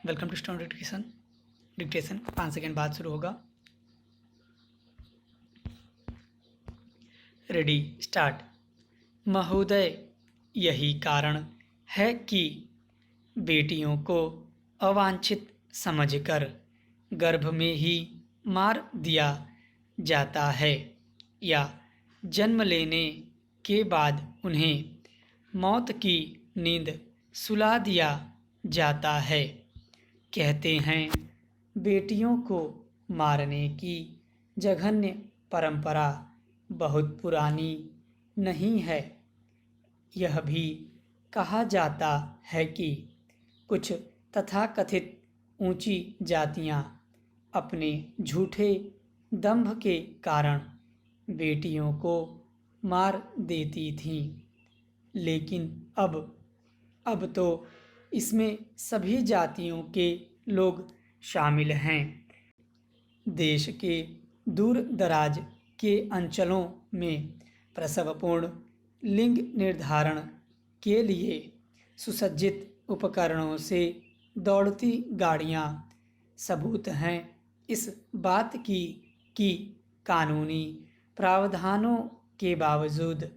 Welcome to student dictation. Dictation 5 second बाद शुरू होगा। Ready start. महोदय, यही कारण है कि बेटियों को अवांछित समझकर गर्भ में ही मार दिया जाता है या जन्म लेने के बाद उन्हें मौत की नींद सुला दिया जाता है। कहते हैं बेटियों को मारने की जघन्य परंपरा बहुत पुरानी नहीं है। यह भी कहा जाता है कि कुछ तथाकथित ऊंची जातियां अपने झूठे दंभ के कारण बेटियों को मार देती थीं, लेकिन अब तो इसमें सभी जातियों के लोग शामिल हैं। देश के दूर दराज के अंचलों में प्रसवपूर्ण लिंग निर्धारण के लिए सुसज्जित उपकरणों से दौड़ती गाड़ियां सबूत हैं इस बात की कि कानूनी प्रावधानों के बावजूद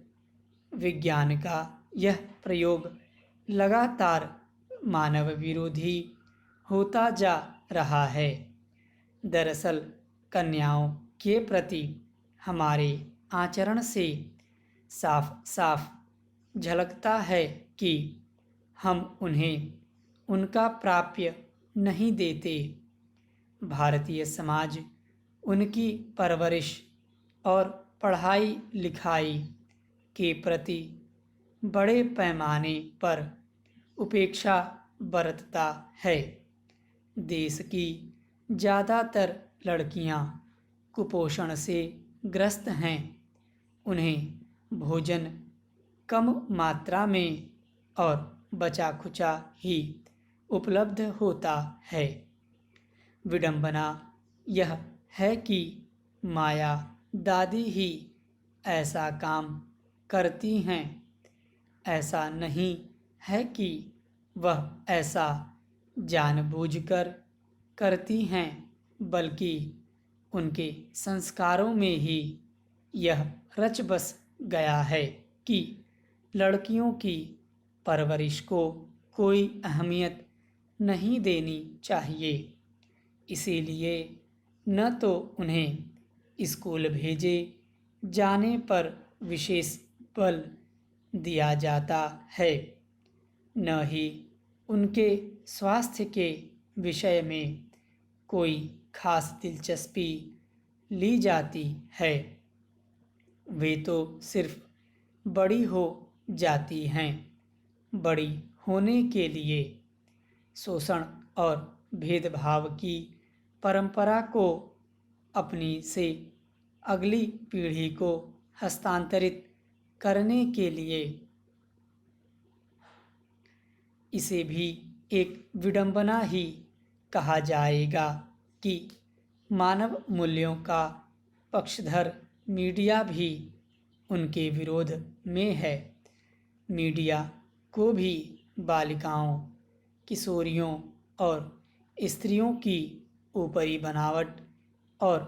विज्ञान का यह प्रयोग लगातार मानव विरोधी होता जा रहा है। दरअसल कन्याओं के प्रति हमारे आचरण से साफ साफ झलकता है कि हम उन्हें उनका प्राप्य नहीं देते। भारतीय समाज उनकी परवरिश और पढ़ाई लिखाई के प्रति बड़े पैमाने पर उपेक्षा बरतता है। देश की ज़्यादातर लड़कियां कुपोषण से ग्रस्त हैं। उन्हें भोजन कम मात्रा में और बचा खुचा ही उपलब्ध होता है। विडंबना यह है कि माया दादी ही ऐसा काम करती हैं। ऐसा नहीं है कि वह ऐसा जानबूझकर करती हैं, बल्कि उनके संस्कारों में ही यह रच बस गया है कि लड़कियों की परवरिश को कोई अहमियत नहीं देनी चाहिए। इसीलिए न तो उन्हें स्कूल भेजे जाने पर विशेष बल दिया जाता है, न ही उनके स्वास्थ्य के विषय में कोई खास दिलचस्पी ली जाती है। वे तो सिर्फ बड़ी हो जाती हैं। बड़ी होने के लिए शोषण और भेदभाव की परंपरा को अपनी से अगली पीढ़ी को हस्तांतरित करने के लिए इसे भी एक विडंबना ही कहा जाएगा कि मानव मूल्यों का पक्षधर मीडिया भी उनके विरोध में है। मीडिया को भी बालिकाओं, किशोरियों और स्त्रियों की ऊपरी बनावट और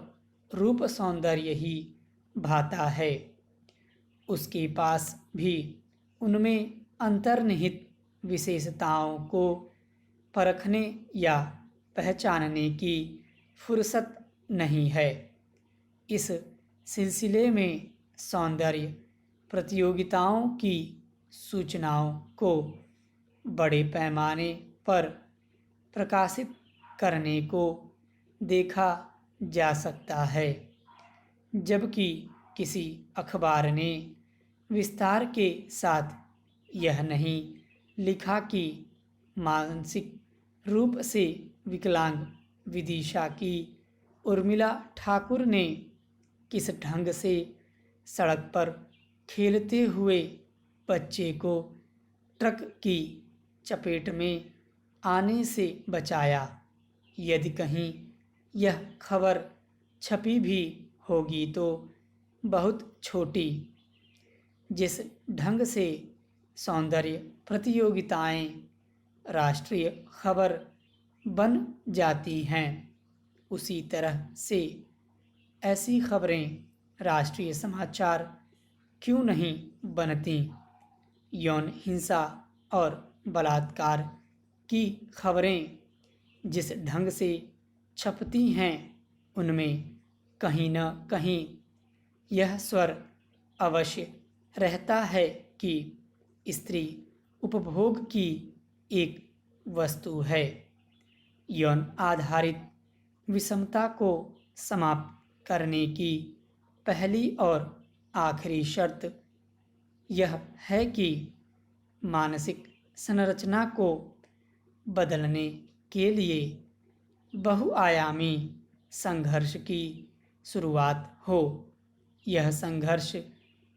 रूप सौंदर्य ही भाता है। उसके पास भी उनमें अंतर्निहित विशेषताओं को परखने या पहचानने की फुर्सत नहीं है। इस सिलसिले में सौंदर्य प्रतियोगिताओं की सूचनाओं को बड़े पैमाने पर प्रकाशित करने को देखा जा सकता है, जबकि किसी अखबार ने विस्तार के साथ यह नहीं लिखा कि मानसिक रूप से विकलांग विदिशा की उर्मिला ठाकुर ने किस ढंग से सड़क पर खेलते हुए बच्चे को ट्रक की चपेट में आने से बचाया। यदि कहीं यह खबर छपी भी होगी तो बहुत छोटी। जिस ढंग से सौंदर्य प्रतियोगिताएं राष्ट्रीय खबर बन जाती हैं, उसी तरह से ऐसी खबरें राष्ट्रीय समाचार क्यों नहीं बनती। यौन हिंसा और बलात्कार की खबरें जिस ढंग से छपती हैं उनमें कहीं न कहीं यह स्वर अवश्य रहता है कि स्त्री उपभोग की एक वस्तु है। यौन आधारित विषमता को समाप्त करने की पहली और आखिरी शर्त यह है कि मानसिक संरचना को बदलने के लिए बहुआयामी संघर्ष की शुरुआत हो। यह संघर्ष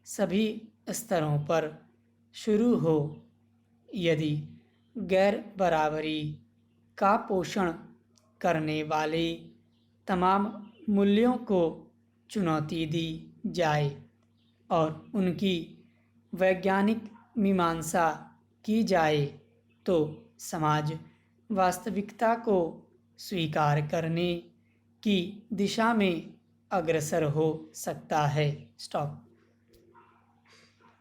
सभी स्तरों पर शुरू हो। यदि गैर बराबरी का पोषण करने वाले तमाम मूल्यों को चुनौती दी जाए और उनकी वैज्ञानिक मीमांसा की जाए तो समाज वास्तविकता को स्वीकार करने की दिशा में अग्रसर हो सकता है। स्टॉप।